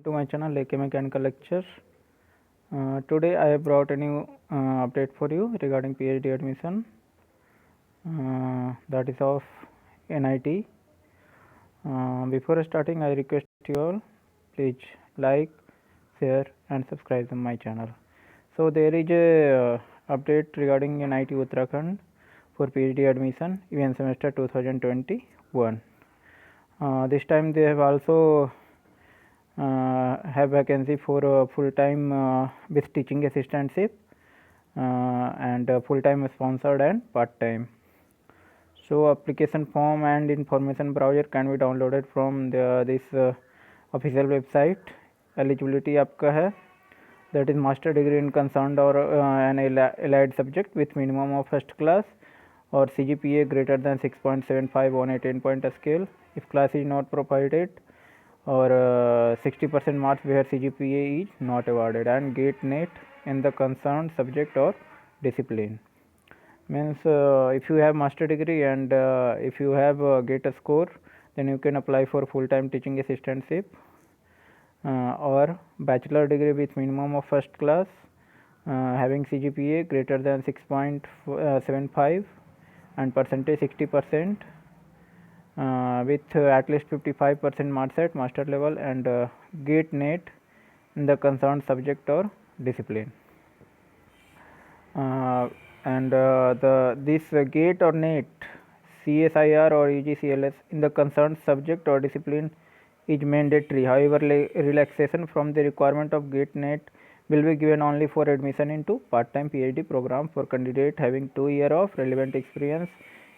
to my channel AK Mechanical Lecture. Today I have brought a new update for you regarding PhD admission, that is of NIT. Before starting, I request you all, please like, share and subscribe to my channel. So there is a update regarding NIT Uttarakhand for PhD admission even semester 2021. This time they have also have vacancy for full-time with teaching assistantship and full-time sponsored and part-time. So application form and information browser can be downloaded from this official website. Eligibility आपका है, that is master degree in concerned or an allied subject with minimum of first class or CGPA greater than 6.75 on a 10-point scale. If class is not provided, or 60% marks where CGPA is not awarded, and GATE NET in the concerned subject or discipline. Means if you have master degree and if you have GATE score, then you can apply for full-time teaching assistantship or bachelor degree with minimum of first class having CGPA greater than 6.75 and percentage 60%. With at least 55% marks at master level and GATE NET in the concerned subject or discipline. This GATE or NET, CSIR or UGCLS in the concerned subject or discipline is mandatory. However, relaxation from the requirement of GATE NET will be given only for admission into part-time PhD program for candidate having 2 years of relevant experience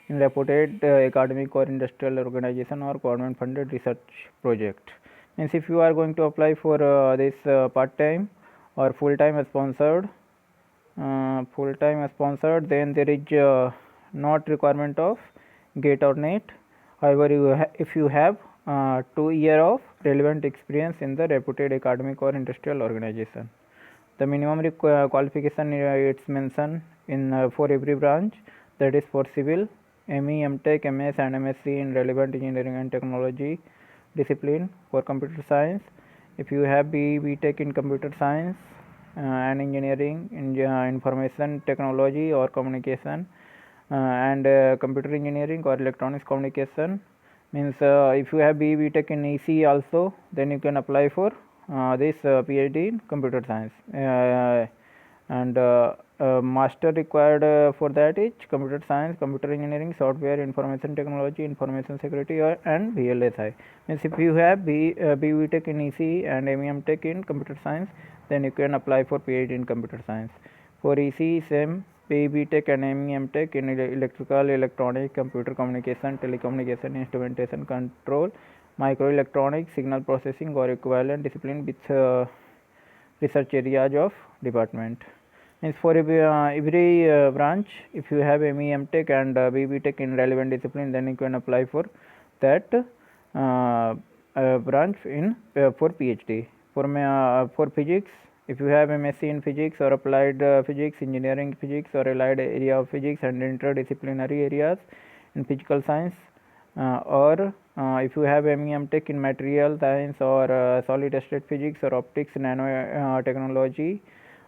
in reputed academic or industrial organization or government funded research project. Means if you are going to apply for this part-time or full-time sponsored, then there is not requirement of GATE or NET. However, if you have 2 years of relevant experience in the reputed academic or industrial organization, the minimum qualification it's mentioned in for every branch, that is for civil, ME, MTech, MS and MSc in relevant engineering and technology discipline. For computer science, if you have BE, BTech in computer science and engineering in information technology or communication and computer engineering or electronics communication, means if you have BE, BTech in EC also, then you can apply for this PhD in computer science and master required for that is computer science, computer engineering, software, information technology, information security and VLSI. Means if you have BE Tech in EC and MEM Tech in computer science, then you can apply for PhD in computer science. For EC, same BE Tech and MEM Tech in electrical, electronic, computer communication, telecommunication, instrumentation control, microelectronics, signal processing or equivalent discipline with research areas of department. Means for every branch, if you have MEM Tech and BE Tech in relevant discipline, then you can apply for that branch in for PhD. For physics, if you have MSc in physics or applied physics, engineering physics or allied area of physics and interdisciplinary areas in physical science, or if you have MEM Tech in material science or solid state physics or optics, nano technology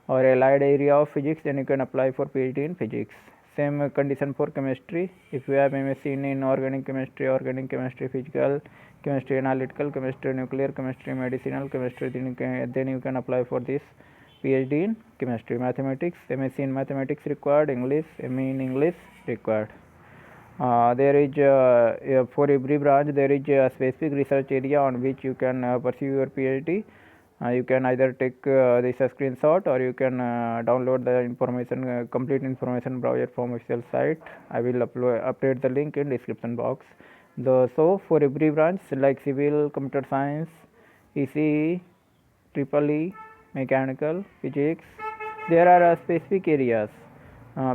or allied area of physics, then you can apply for PhD in physics. Same condition for chemistry. If you have MSc in inorganic chemistry, physical chemistry, analytical chemistry, nuclear chemistry, medicinal chemistry, then you can apply for this PhD in chemistry. Mathematics, MSc in mathematics required, English, ME in English required. There is for every branch there is a specific research area on which you can pursue your PhD. You can either take this screenshot or you can download the information, complete information browser from official site. I will update the link in description box. So for every branch like civil, computer science, ECE, EEE, mechanical, physics, there are specific areas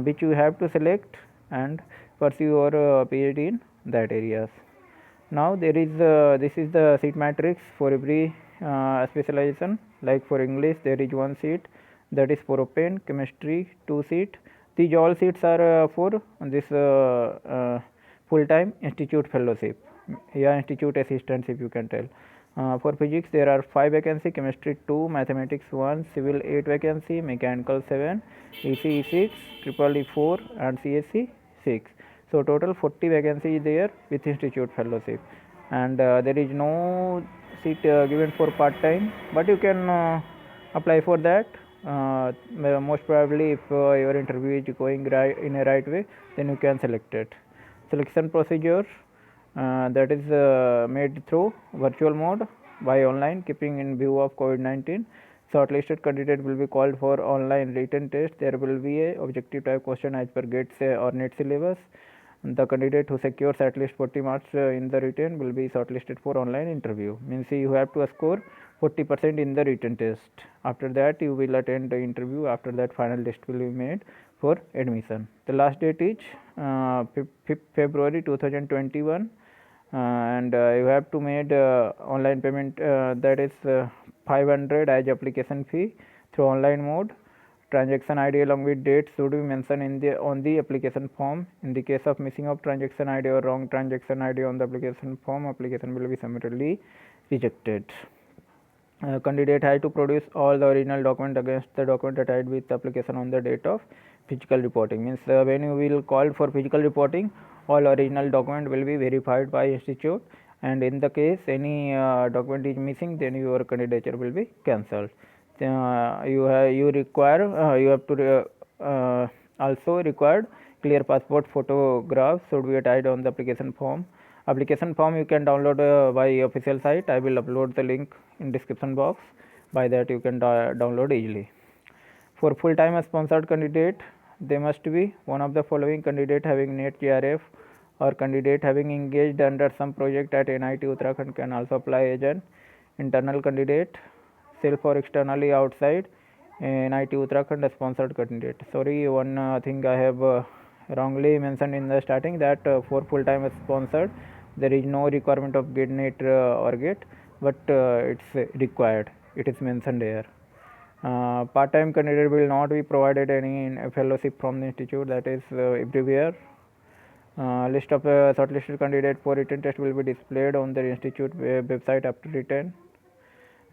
which you have to select and pursue your PhD in that areas. Now there is this is the seat matrix for every specialization. Like for English there is 1 seat, that is for open. Chemistry 2 seat. These all seats are for this full-time institute fellowship, yeah, institute assistantship you can tell. For physics there are 5 vacancy, chemistry 2, mathematics 1, civil 8 vacancy, mechanical 7, ECE 6, EEE 4 and CSE 6. So total 40 vacancy is there with institute fellowship, and there is no seat given for part time, but you can apply for that. Most probably if your interview is going right in a right way, then you can select it. Selection procedure that is made through virtual mode by online, keeping in view of COVID-19. Shortlisted candidate will be called for online written test. There will be a objective type question as per GATE or NET syllabus. The candidate who secures at least 40 marks in the written will be shortlisted for online interview. Means you have to score 40% in the written test. After that you will attend the interview. After that final list will be made for admission. The last date is 5th February 2021, and you have to made online payment, that is 500 as application fee through online mode. Transaction ID along with date should be mentioned on the application form. In the case of missing of transaction ID or wrong transaction ID on the application form, application will be summarily rejected. Candidate has to produce all the original document against the document attached with the application on the date of physical reporting. Means when you will call for physical reporting, all original document will be verified by institute, and in the case any document is missing, then your candidature will be cancelled. You have to also required clear passport photograph should be attached on the application form. Application form you can download by official site. I will upload the link in description box. By that you can download easily. For full time sponsored candidate, they must be one of the following: candidate having NET JRF or candidate having engaged under some project at NIT Uttarakhand can also apply as an internal candidate. Self or externally outside NIT Uttarakhand sponsored candidate. Sorry, one thing I have wrongly mentioned in the starting, that for full time sponsored there is no requirement of GATE NET or GATE, but it's required. It is mentioned here. Part time candidate will not be provided any fellowship from the institute, that is everywhere. List of shortlisted candidate for written test will be displayed on the institute website after written.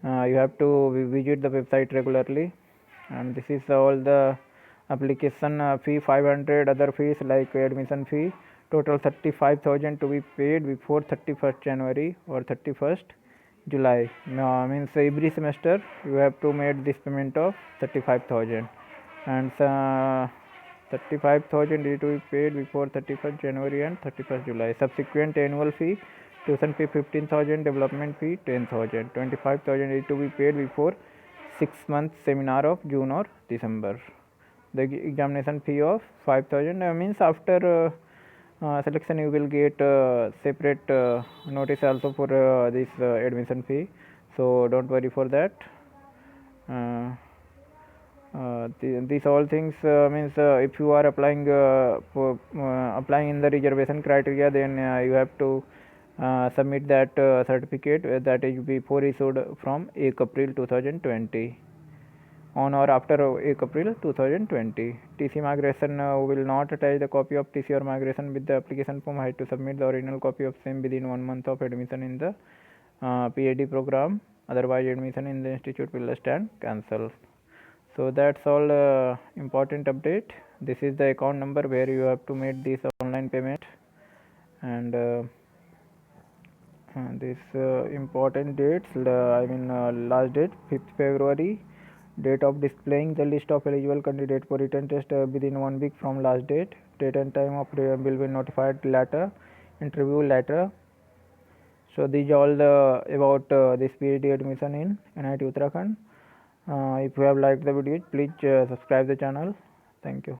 You have to visit the website regularly, and this is all the application fee. 500 other fees like admission fee, total 35,000 to be paid before 31st January or 31st July. Means every semester you have to make this payment of 35,000, and 35,000 is to be paid before 31st January and 31st July. Subsequent annual fee: tuition fee 15,000, development fee 10,000, 25,000 is to be paid before 6 months seminar of June or December. The examination fee of 5,000 means after selection you will get separate notice also for this admission fee, so don't worry for that. These all things means if you are applying for applying in the reservation criteria, then you have to submit that certificate that is before issued from 8 April 2020, on or after 8 April 2020. TC migration will not attach the copy of TC or migration with the application form. Have to submit the original copy of same within 1 month of admission in the PhD program. Otherwise admission in the institute will stand cancelled. So that's all important update. This is the account number where you have to make this online payment, and this important dates, last date 5th February, date of displaying the list of eligible candidates for written test within 1 week from last date. Date and time of will be notified later. Interview later. So these all the about this PhD admission in NIT Uttarakhand. If you have liked the video, please subscribe the channel. Thank you.